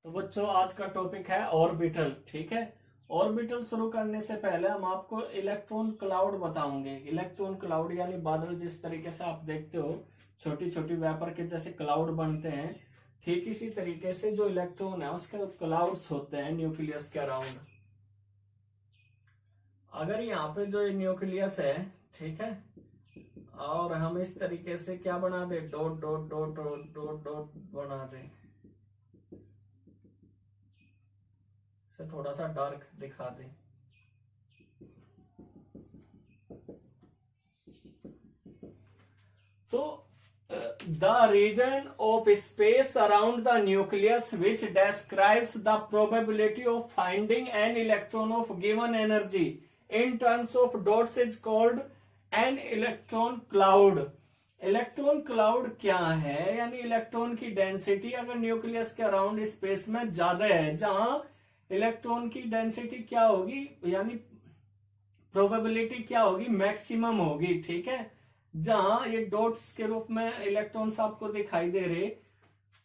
तो बच्चों आज का टॉपिक है ऑर्बिटल। ठीक है, ऑर्बिटल शुरू करने से पहले हम आपको इलेक्ट्रॉन क्लाउड बताऊंगे। इलेक्ट्रॉन क्लाउड यानी बादल, जिस तरीके से आप देखते हो छोटी छोटी वेपर के जैसे क्लाउड बनते हैं, ठीक इसी तरीके से जो इलेक्ट्रॉन है उसके क्लाउड्स होते हैं न्यूक्लियस के अराउंड। अगर यहाँ पे जो न्यूक्लियस है, ठीक है, और हम इस तरीके से क्या बना दे, dot dot dot dot dot dot बना दे, इसे थोड़ा सा डार्क दिखा दे, तो the region of space around the nucleus which describes the probability of finding an electron of given energy in terms of dots is called an electron cloud. Electron cloud क्या है, यानी इलेक्ट्रॉन की density अगर nucleus के around space में ज्यादा है, जहां इलेक्ट्रॉन की डेंसिटी क्या होगी, यानी प्रोबेबिलिटी क्या होगी, मैक्सिमम होगी। ठीक है, जहां ये डॉट्स के रूप में इलेक्ट्रॉन्स आपको दिखाई दे रहे,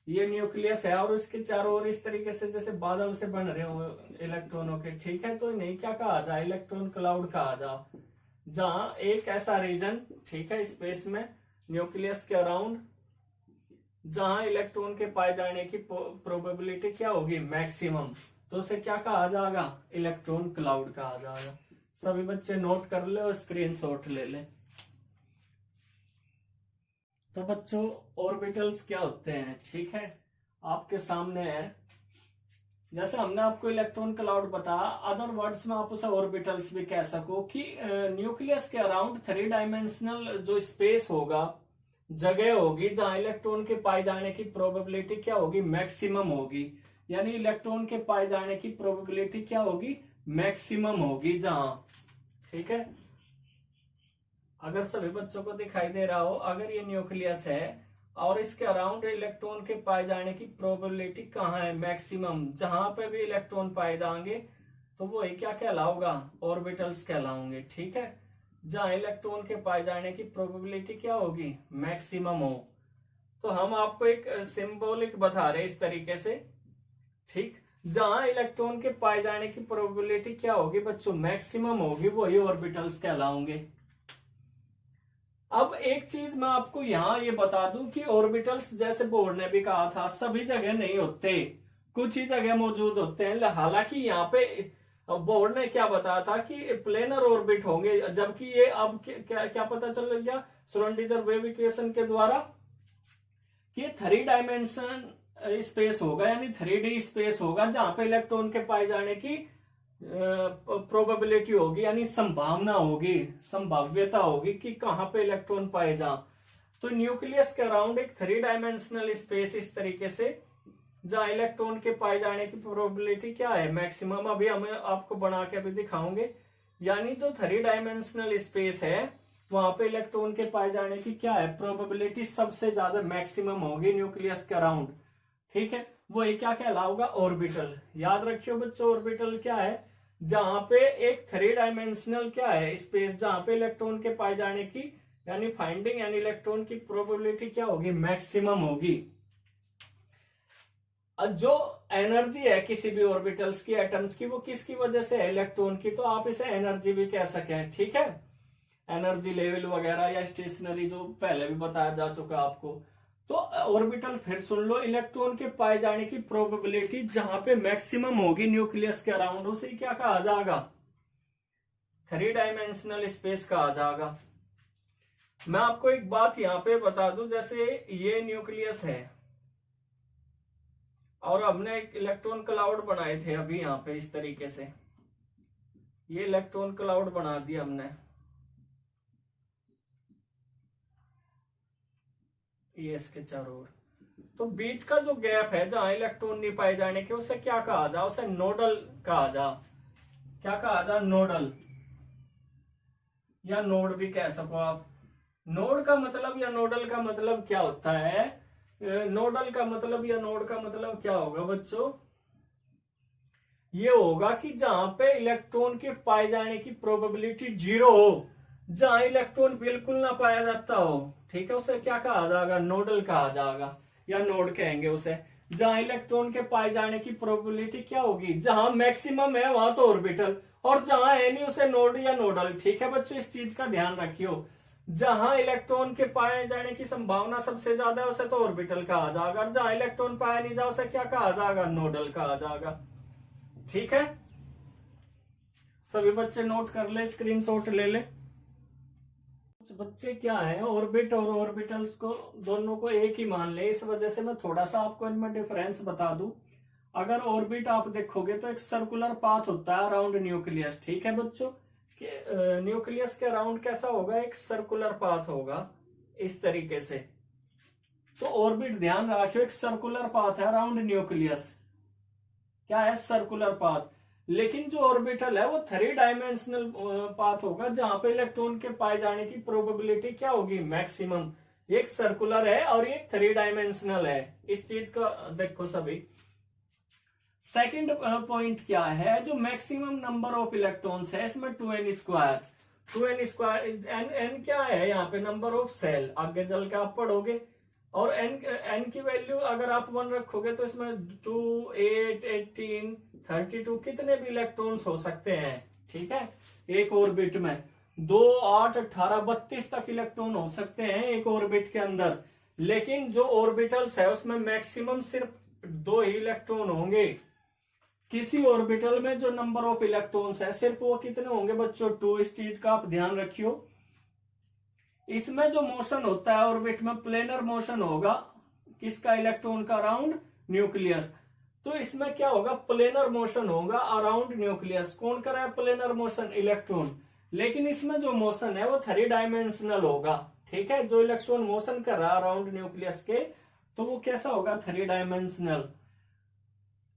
ये न्यूक्लियस है और इसके चारों ओर इस तरीके से जैसे बादल से बन रहे हो इलेक्ट्रॉनों के। ठीक है, तो इन्हें क्या कहा जाए, इलेक्ट्रॉन क्लाउड कहा जाए, जहां एक ऐसा रीजन, ठीक है, स्पेस में न्यूक्लियस के अराउंड, जहां इलेक्ट्रॉन के पाए जाने की प्रोबेबिलिटी क्या होगी, मैक्सिमम, तो उसे क्या कहा जाएगा, इलेक्ट्रॉन क्लाउड कहा जाएगा। सभी बच्चे नोट कर ले और स्क्रीनशॉट ले ले। तो बच्चों ऑर्बिटल्स क्या होते हैं, ठीक है, आपके सामने है। जैसे हमने आपको इलेक्ट्रॉन क्लाउड बताया, अदर वर्ड्स में आप उसे ऑर्बिटल्स भी कह सको कि न्यूक्लियस के अराउंड 3 डायमेंशनल जो स्पेस होगा, जगह होगी, जहां इलेक्ट्रॉन के पाए जाने की प्रोबेबिलिटी क्या होगी, मैक्सिमम होगी। यानी इलेक्ट्रॉन के पाए जाने की प्रोबेबिलिटी क्या होगी, मैक्सिमम होगी जहां। ठीक है, अगर सभी बच्चों को दिखाई दे रहा हो, अगर ये न्यूक्लियस है और इसके अराउंड इलेक्ट्रॉन के पाए जाने की प्रोबेबिलिटी कहाँ है, मैक्सिमम, जहां पे भी इलेक्ट्रॉन पाए जाएंगे तो वो क्या कहलाओगा, ऑर्बिटल्स कहलाओगे। ठीक है, जहां इलेक्ट्रॉन के पाए जाने की प्रोबेबिलिटी क्या होगी, मैक्सिमम हो। तो हम आपको एक सिंबॉलिक बता रहे इस तरीके से, ठीक, जहां इलेक्ट्रॉन के पाए जाने की प्रोबेबिलिटी क्या होगी बच्चों, मैक्सिमम होगी, वही ऑर्बिटल्स कहलाओगे। अब एक चीज मैं आपको यहां ये बता दूं कि ऑर्बिटल्स, जैसे बोर्ड ने भी कहा था, सभी जगह नहीं होते, कुछ ही जगह मौजूद होते हैं। हालांकि यहाँ पे बोर्ड ने क्या बताया था कि प्लेनर ऑर्बिट होंगे, जबकि ये अब क्या पता चल गया श्रोडिंगर वेव इक्वेशन के द्वारा कि ये 3 डायमेंशन स्पेस होगा, यानी 3D स्पेस होगा, जहां पे इलेक्ट्रॉन के पाए जाने की प्रोबेबिलिटी होगी, यानी संभावना होगी, संभाव्यता होगी कि कहां पे इलेक्ट्रॉन पाए जा। तो न्यूक्लियस के अराउंड एक 3 डायमेंशनल स्पेस इस तरीके से, जहां इलेक्ट्रॉन के पाए जाने की प्रोबेबिलिटी क्या है, मैक्सिमम। अभी हमें आपको बना के अभी दिखाऊंगे, यानी जो 3 डायमेंशनल स्पेस है वहां पे इलेक्ट्रॉन के पाए जाने की क्या है, प्रोबेबिलिटी सबसे ज्यादा मैक्सिमम होगी न्यूक्लियस के अराउंड। ठीक है, वो क्या कहलाओगा, ऑर्बिटल। याद रखियो बच्चों, ऑर्बिटल क्या है, जहां पे एक 3 डायमेंशनल क्या है स्पेस, जहां पे इलेक्ट्रॉन के पाए जाने की, यानी फाइंडिंग यानी इलेक्ट्रॉन की प्रोबेबिलिटी क्या होगी, मैक्सिमम होगी। जो एनर्जी है किसी भी ऑर्बिटल्स की, एटम्स की, वो किसकी वजह से है, इलेक्ट्रॉन की, तो आप इसे एनर्जी भी कह सकें। ठीक है, एनर्जी लेवल वगैरह या स्टेशनरी, जो पहले भी बताया जा चुका आपको। तो ऑर्बिटल फिर सुन लो, इलेक्ट्रॉन के पाए जाने की प्रोबेबिलिटी जहां पे मैक्सिमम होगी न्यूक्लियस के अराउंड, उसे क्या कहा जाएगा, 3 डायमेंशनल स्पेस कहा जाएगा। मैं आपको एक बात यहां पे बता दूं, जैसे ये न्यूक्लियस है और हमने एक इलेक्ट्रॉन क्लाउड बनाए थे अभी यहां पे इस तरीके से, ये इलेक्ट्रॉन क्लाउड बना दिया हमने, ये इसके चारों ओर। तो बीच का जो गैप है जहां इलेक्ट्रॉन नहीं पाए जाने के, उसे क्या कहा जा, उसे नोडल कहा जा। क्या कहा जा, नोडल, या नोड भी कह सको आप। नोड का मतलब या नोडल का मतलब क्या होता है, नोडल का मतलब या नोड का मतलब क्या होगा बच्चों, ये होगा कि जहां पे इलेक्ट्रॉन के पाए जाने की प्रोबेबिलिटी 0 हो, जहां इलेक्ट्रॉन बिल्कुल ना पाया जाता हो। ठीक है, उसे क्या कहा जाएगा, नोडल कहा जाएगा, या नोड कहेंगे उसे। जहां इलेक्ट्रॉन के पाए जाने की प्रोबेबिलिटी क्या होगी, जहां मैक्सिमम है वहां तो ऑर्बिटल, और जहां है नहीं उसे नोड या नोडल। ठीक है बच्चों, इस चीज का ध्यान रखियो। जहां इलेक्ट्रॉन के पाए जाने की संभावना सबसे ज्यादा है उसे तो ऑर्बिटल कहा जाएगा, और जहां इलेक्ट्रॉन पाया नहीं जा उसे क्या कहा जाएगा, नोडल कहा जाएगा। ठीक है, सभी बच्चे नोट कर ले, स्क्रीनशॉट ले ले। कुछ बच्चे क्या है, ऑर्बिट और ऑर्बिटल्स को दोनों को एक ही मान ले, इस वजह से मैं थोड़ा सा आपको इनमें डिफरेंस बता दूं। अगर ऑर्बिट आप देखोगे तो एक सर्कुलर पाथ होता है अराउंड न्यूक्लियस। ठीक है बच्चों, न्यूक्लियस के अराउंड कैसा होगा, एक सर्कुलर पाथ होगा इस तरीके से। तो ऑर्बिट ध्यान रखियो, एक सर्कुलर पाथ है अराउंड न्यूक्लियस, क्या है, सर्कुलर पाथ। लेकिन जो ऑर्बिटल है वो 3 डायमेंशनल पाथ होगा, जहां पे इलेक्ट्रॉन के पाए जाने की प्रोबेबिलिटी क्या होगी, मैक्सिमम। एक सर्कुलर है और एक 3 डायमेंशनल है, इस चीज का देखो सभी। सेकंड पॉइंट क्या है, जो मैक्सिमम नंबर ऑफ इलेक्ट्रॉन्स है इसमें 2n²। 2n², n क्या है यहाँ पे, नंबर ऑफ सेल, आगे चल के आप पढ़ोगे। और n की वैल्यू अगर आप 1 रखोगे तो इसमें 2, 8, 18, 32 कितने भी इलेक्ट्रॉन्स हो सकते हैं। ठीक है, एक ऑर्बिट में 2, 8, 18, 32 तक इलेक्ट्रॉन हो सकते हैं एक ऑर्बिट के अंदर। लेकिन जो ऑर्बिटल्स है उसमें मैक्सिमम सिर्फ 2 ही इलेक्ट्रॉन होंगे। किसी ऑर्बिटल में जो नंबर ऑफ इलेक्ट्रॉन्स है सिर्फ वो कितने होंगे बच्चों, 2। इस चीज का आप ध्यान रखियो। इसमें जो मोशन होता है ऑर्बिट में, प्लेनर मोशन होगा किसका, इलेक्ट्रॉन का अराउंड न्यूक्लियस। तो इसमें क्या होगा, प्लेनर मोशन होगा अराउंड न्यूक्लियस। कौन कर रहा है प्लेनर मोशन, इलेक्ट्रॉन। लेकिन इसमें जो मोशन है वो 3 डायमेंशनल होगा। ठीक है, जो इलेक्ट्रॉन मोशन कर रहा है अराउंड न्यूक्लियस के, तो वो कैसा होगा, 3 डायमेंशनल।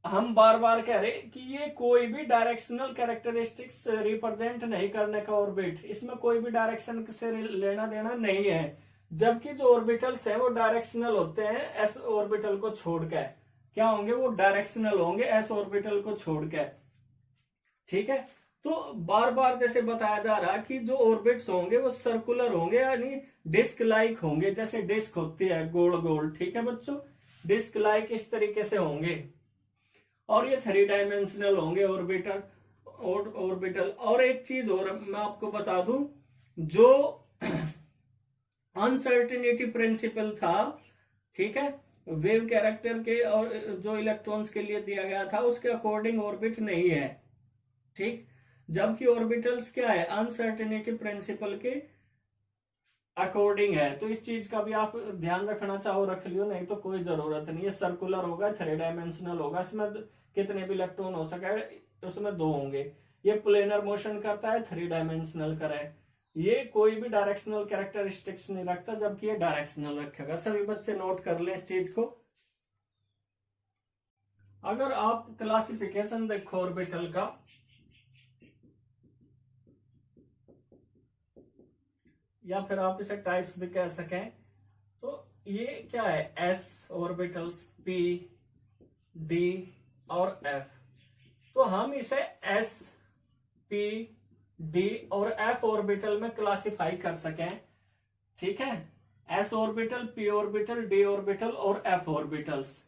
हम बार बार कह रहे कि ये कोई भी डायरेक्शनल कैरेक्टरिस्टिक्स रिप्रेजेंट नहीं करने का ऑर्बिट, इसमें कोई भी डायरेक्शन से लेना देना नहीं है। जबकि जो ऑर्बिटल्स हैं वो डायरेक्शनल होते हैं, एस ऑर्बिटल को छोड़ के। क्या होंगे, वो डायरेक्शनल होंगे एस ऑर्बिटल को छोड़ के। ठीक है, तो बार बार जैसे बताया जा रहा है कि जो ऑर्बिट्स होंगे वो सर्कुलर होंगे, यानी डिस्क लाइक होंगे, जैसे डिस्क होती है गोल गोल। ठीक है बच्चों, डिस्क लाइक इस तरीके से होंगे, और ये 3 डायमेंशनल होंगे ऑर्बिटल। और एक चीज और मैं आपको बता दूं, जो अनसर्टेनिटी प्रिंसिपल था, ठीक है, वेव कैरेक्टर के और जो इलेक्ट्रॉन्स के लिए दिया गया था उसके अकॉर्डिंग ऑर्बिट नहीं है। ठीक, जबकि ऑर्बिटल्स क्या है, अनसर्टेनिटी प्रिंसिपल के अकॉर्डिंग है। तो इस चीज का भी आप ध्यान रखना चाहो रख लियो, नहीं तो कोई जरूरत नहीं है। सर्कुलर होगा, 3 डायमेंशनल होगा, इसमें कितने भी इलेक्ट्रॉन हो सके, उसमें 2 होंगे। ये प्लेनर मोशन करता है, 3 डायमेंशनल का है। ये कोई भी डायरेक्शनल कैरेक्टरिस्टिक्स नहीं रखता, जबकि ये डायरेक्शनल रखेगा। सभी बच्चे नोट कर लें इस चीज को। अगर आप क्लासिफिकेशन देखो ऑर्बिटल का, या फिर आप इसे टाइप्स भी कह सकें, तो ये क्या है, एस ऑर्बिटल्स, पी, डी और एफ। तो हम इसे एस, पी, डी और एफ ऑर्बिटल में क्लासिफाई कर सकें। ठीक है, S orbital, P orbital, D orbital और एफ ऑर्बिटल्स।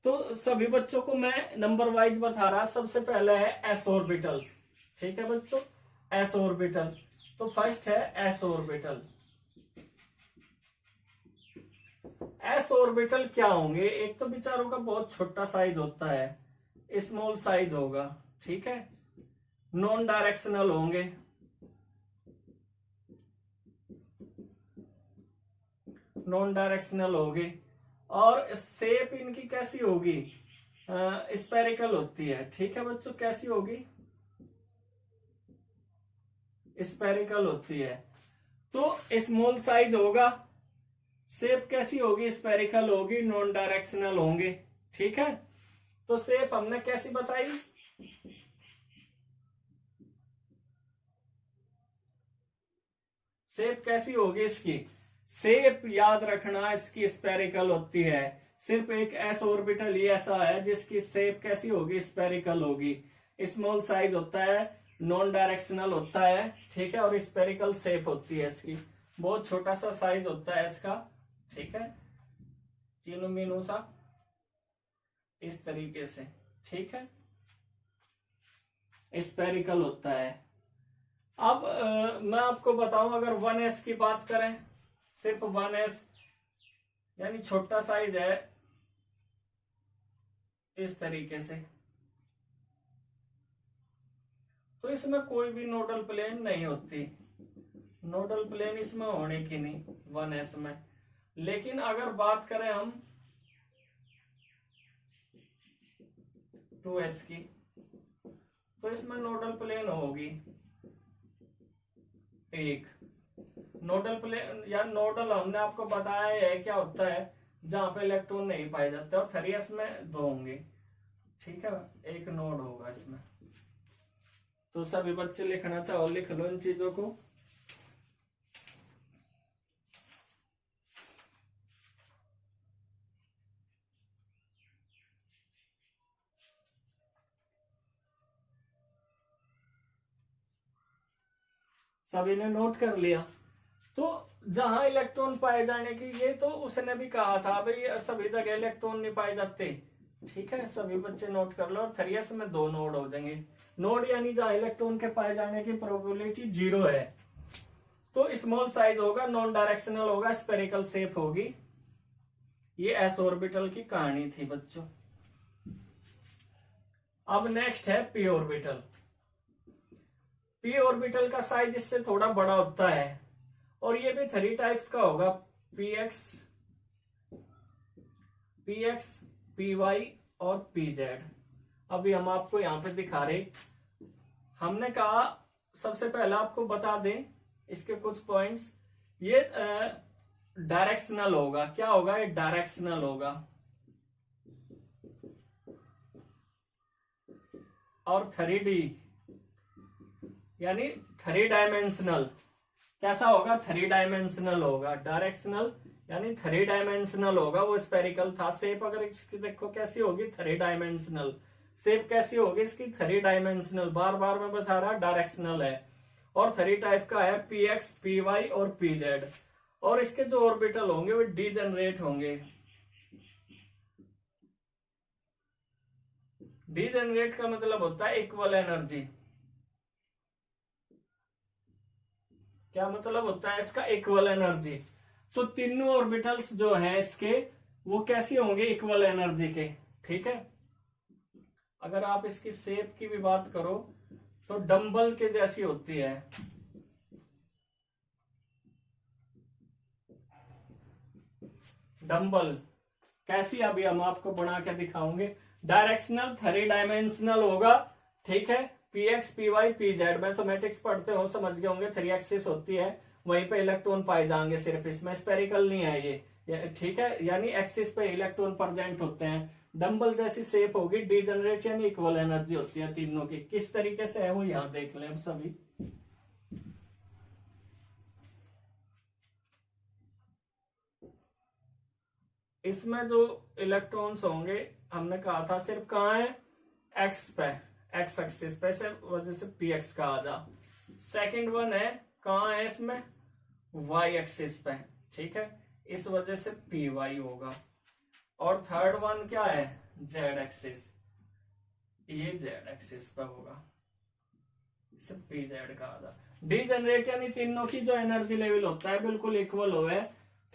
तो सभी बच्चों को मैं नंबर वाइज बता रहा। सबसे पहले है एस ऑर्बिटल्स। ठीक है बच्चों, एस ऑर्बिटल। तो फर्स्ट है एस ऑर्बिटल। एस ऑर्बिटल क्या होंगे, एक तो बेचारों का बहुत छोटा साइज होता है, स्मॉल साइज होगा। ठीक है, नॉन डायरेक्शनल होंगे, नॉन डायरेक्शनल होंगे, और शेप इनकी कैसी होगी, स्पेरिकल होती है। ठीक है बच्चों, कैसी होगी, स्पेरिकल होती है। तो स्मॉल साइज होगा, शेप कैसी होगी, स्पेरिकल होगी, नॉन डायरेक्शनल होंगे। ठीक है, तो शेप हमने कैसी बताई, शेप कैसी होगी इसकी, शेप याद रखना इसकी स्पेरिकल होती है। सिर्फ एक एस ऑर्बिटल ही ऐसा है जिसकी शेप कैसी होगी, स्पेरिकल होगी। स्मॉल साइज होता है, नॉन डायरेक्शनल होता है। ठीक है, और स्पेरिकल शेप होती है इसकी, बहुत छोटा सा साइज होता है इसका। ठीक है, चीनू मीनू सा। इस तरीके से, ठीक है, स्पेरिकल होता है। अब मैं आपको बताऊं, अगर 1s की बात करें, सिर्फ 1s यानी छोटा साइज है इस तरीके से, तो इसमें कोई भी नोडल प्लेन नहीं होती, नोडल प्लेन इसमें होने की नहीं 1s में। लेकिन अगर बात करें हम 2s की, तो इसमें नोडल प्लेन होगी एक। नोडल प्लेन या नोडल हमने आपको बताया है क्या होता है, जहां पे इलेक्ट्रॉन नहीं पाए जाते, और 3s में 2 होंगे, ठीक है, एक नोड होगा इसमें। तो सभी बच्चे लिखना चाहो लिख लो इन चीजों को। सभी ने नोट कर लिया। तो जहां इलेक्ट्रॉन पाए जाने की, ये तो उसने भी कहा था भाई सभी जगह इलेक्ट्रॉन नहीं पाए जाते, ठीक है, सभी बच्चे नोट कर लो। और 3s में 2 नोड हो जाएंगे। नोड यानी जहां इलेक्ट्रॉन के पाए जाने की प्रोबेबिलिटी 0 है। तो स्मॉल साइज होगा, नॉन डायरेक्शनल होगा, स्पेरिकल शेप होगी। ये s ऑर्बिटल की कहानी थी बच्चों। अब नेक्स्ट है p ऑर्बिटल। p ऑर्बिटल का साइज इससे थोड़ा बड़ा होता है, और ये भी 3 टाइप्स का होगा, px, py और pz। अभी हम आपको यहां पे दिखा रहे, हमने कहा सबसे पहले आपको बता दें इसके कुछ पॉइंट्स। ये डायरेक्शनल होगा, क्या होगा, ये डायरेक्शनल होगा। और 3D यानी 3 डायमेंशनल, कैसा होगा, 3 डायमेंशनल होगा। डायरेक्शनल यानी 3 डायमेंशनल होगा। वो स्पेरिकल था, शेप अगर इसकी देखो कैसी होगी, 3 डायमेंशनल शेप कैसी होगी इसकी, 3 डायमेंशनल। बार बार मैं बता रहा, डायरेक्शनल है। और 3 टाइप का है, px, py और pz। और इसके जो ऑर्बिटल होंगे वो डीजेनरेट होंगे। डीजेनरेट का मतलब होता है इक्वल एनर्जी। क्या मतलब होता है इसका, इक्वल एनर्जी। तो तीनों ऑर्बिटल्स जो है इसके, वो कैसे होंगे, इक्वल एनर्जी के, ठीक है। अगर आप इसकी शेप की भी बात करो तो डंबल के जैसी होती है। डंबल कैसी, अभी हम आपको बना के दिखाओगे। डायरेक्शनल 3 डायमेंशनल होगा, ठीक है। px, py, pz मैथमेटिक्स पढ़ते हो समझ गए होंगे, 3 एक्सिस होती है, वहीं पे इलेक्ट्रॉन पाए जाएंगे सिर्फ, इसमें स्पेरिकल नहीं है ये, ठीक है, यानी एक्सिस पे इलेक्ट्रॉन प्रेजेंट होते हैं। डंबल जैसी शेप होगी, डीजनरेट यानी इक्वल एनर्जी होती है तीनों की। किस तरीके से है वो यहां देख लें सभी। इसमें जो इलेक्ट्रॉन्स होंगे, हमने कहा था सिर्फ कहाँ है, एक्स पे, एक्स एक्सिस पे, से वजह से px का आ जा। सेकेंड वन है कहाँ है इसमें, y एक्सिस पे, ठीक है, इस वजह से py होगा। और थर्ड वन क्या है, z एक्सिस, ये z एक्सिस पे होगा, इसे pz का आ जा। डीजनरेट यानी तीनों की जो एनर्जी लेवल होता है बिल्कुल इक्वल हो है,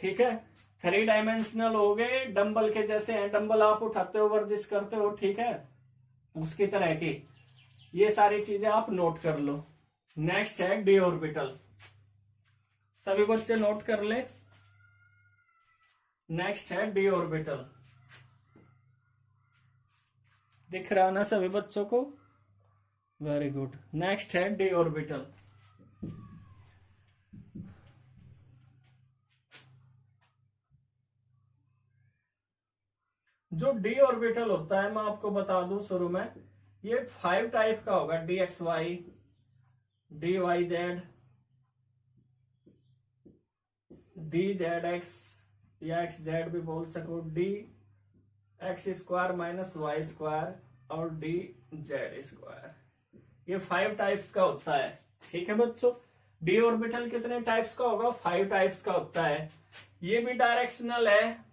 ठीक है। 3 डायमेंशनल हो गए, डंबल के जैसे हैं, डंबल आप उठाते हो, वर्जिश करते हो, ठीक है, उसकी तरह की। ये सारी चीजें आप नोट कर लो। नेक्स्ट है डी ऑर्बिटल, सभी बच्चे नोट कर ले। नेक्स्ट है डी ऑर्बिटल, दिख रहा ना सभी बच्चों को, वेरी गुड। नेक्स्ट है डी ऑर्बिटल। जो डी ऑर्बिटल होता है, मैं आपको बता दूं शुरू में, ये 5 टाइप का होगा, D X Y, D Y Z, D Z X या एक्स जेड भी बोल सको, D X square minus Y square और डी जेड स्क्वायर। ये 5 टाइप्स का होता है, ठीक है बच्चों। डी ऑर्बिटल कितने टाइप्स का होगा, 5 टाइप्स का होता है। ये भी डायरेक्शनल है,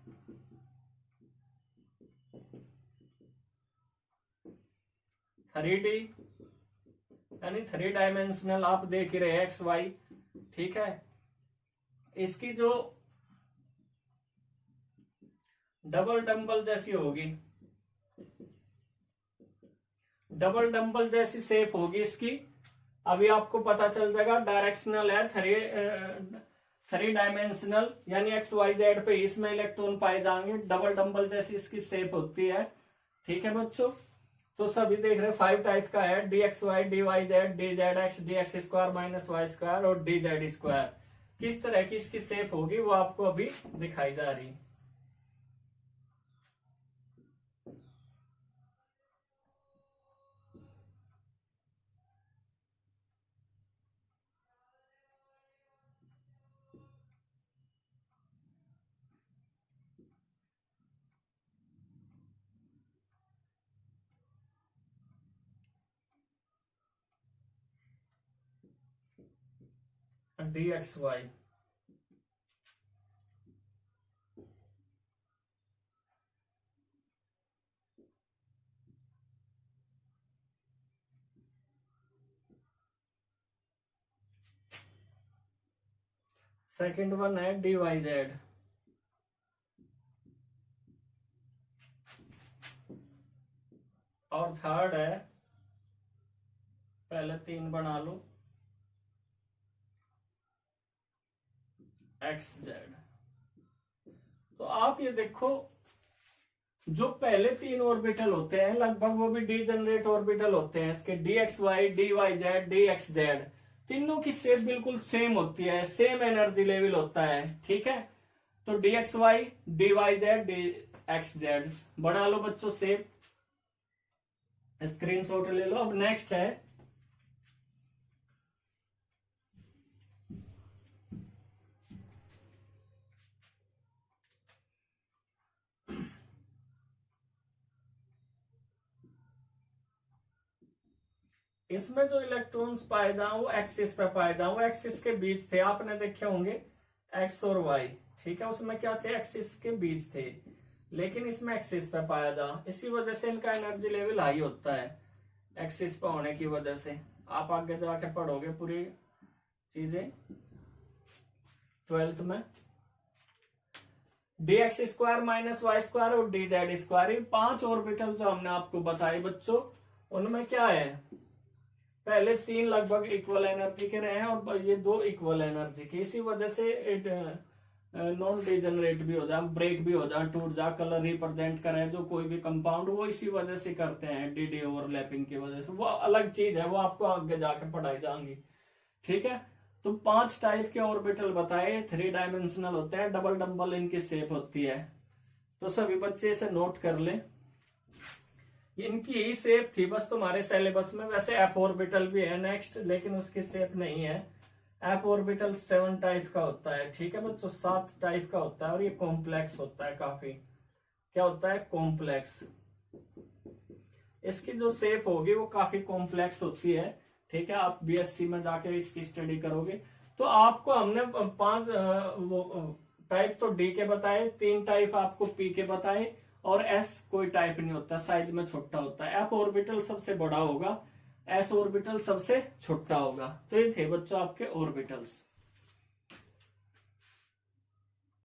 3D यानी 3 डायमेंशनल आप देख ही रहे एक्स वाई, ठीक है। इसकी जो डबल डंबल जैसी होगी, डबल डंबल जैसी शेप होगी इसकी। अभी आपको पता चल जाएगा, डायरेक्शनल है, 3 डायमेंशनल यानी एक्स वाई जेड पे इसमें इलेक्ट्रॉन पाए जाएंगे। डबल डंबल जैसी इसकी शेप होती है, ठीक है बच्चों। तो सभी देख रहे 5 टाइप का है, D X Y, D Y Z, D Z X, D X square minus Y square और डी जेड स्क्वायर। किस तरह की इसकी शेप होगी वो आपको अभी दिखाई जा रही है। D X Y, second one है डी वाई जेड, और थर्ड है, पहले 3 बना लो, एक्स जेड। तो आप ये देखो, जो पहले 3 ऑर्बिटल होते हैं लगभग वो भी डीजेनरेट ऑर्बिटल होते हैं इसके, D X Y, D Y Z, D X Z. तीनों की शेप बिल्कुल सेम होती है, सेम एनर्जी लेवल होता है, ठीक है। तो D X Y, D Y Z, D X Z बना लो बच्चों शेप, स्क्रीनशॉट ले लो। अब नेक्स्ट है इसमें जो इलेक्ट्रॉन्स पाए जाओ वो एक्सिस पे पाए जाओ, एक्सिस के बीच थे, आपने देखे होंगे एक्स और वाई, ठीक है। उसमें क्या थे, एक्सिस के बीच थे, लेकिन इसमें एक्सिस पे पाया जा, इसी वजह से इनका एनर्जी लेवल हाई होता है, एक्सिस पे होने की वजह से। आप आगे जाके पढ़ोगे पूरी चीजें 12th में। D X square minus Y square और डी जेड स्क्वायर, 5 ऑर्बिटल जो हमने आपको बताए बच्चों, उनमें क्या है, पहले 3 लगभग इक्वल एनर्जी के रहे हैं और ये 2 इक्वल एनर्जी के, इसी वजह से नॉन डिजेनरेट भी हो जाए, ब्रेक भी हो जाए, टूट जाए, कलर रिप्रेजेंट करे जो कोई भी कंपाउंड, वो इसी वजह से करते हैं, डीडी ओवरलैपिंग की वजह से। वो अलग चीज है, वो आपको आगे जाके पढ़ाई जाएंगी, ठीक है। तो 5 टाइप के ऑर्बिटल बताए, 3 डायमेंशनल होते हैं, डबल डंबल इनकी शेप होती है। तो सभी बच्चे इसे नोट कर ले, इनकी यही शेप थी बस तुम्हारे सिलेबस में। वैसे एफ ऑर्बिटल भी है नेक्स्ट, लेकिन उसकी शेप नहीं है। एफ ऑर्बिटल 7 टाइप का होता है, ठीक है बच्चों, 7 टाइप का होता है, और ये कॉम्प्लेक्स होता है काफी। क्या होता है, कॉम्प्लेक्स। इसकी जो शेप होगी वो काफी कॉम्प्लेक्स होती है, ठीक है। आप बीएससी में जाके इसकी स्टडी करोगे। तो आपको हमने 5 टाइप तो डी के बताए, 3 टाइप आपको पी के बताए, और एस कोई टाइप नहीं होता, साइज में छोटा होता है। एफ ऑर्बिटल सबसे बड़ा होगा, एस ऑर्बिटल सबसे छोटा होगा। तो ये थे बच्चों आपके ऑर्बिटल्स।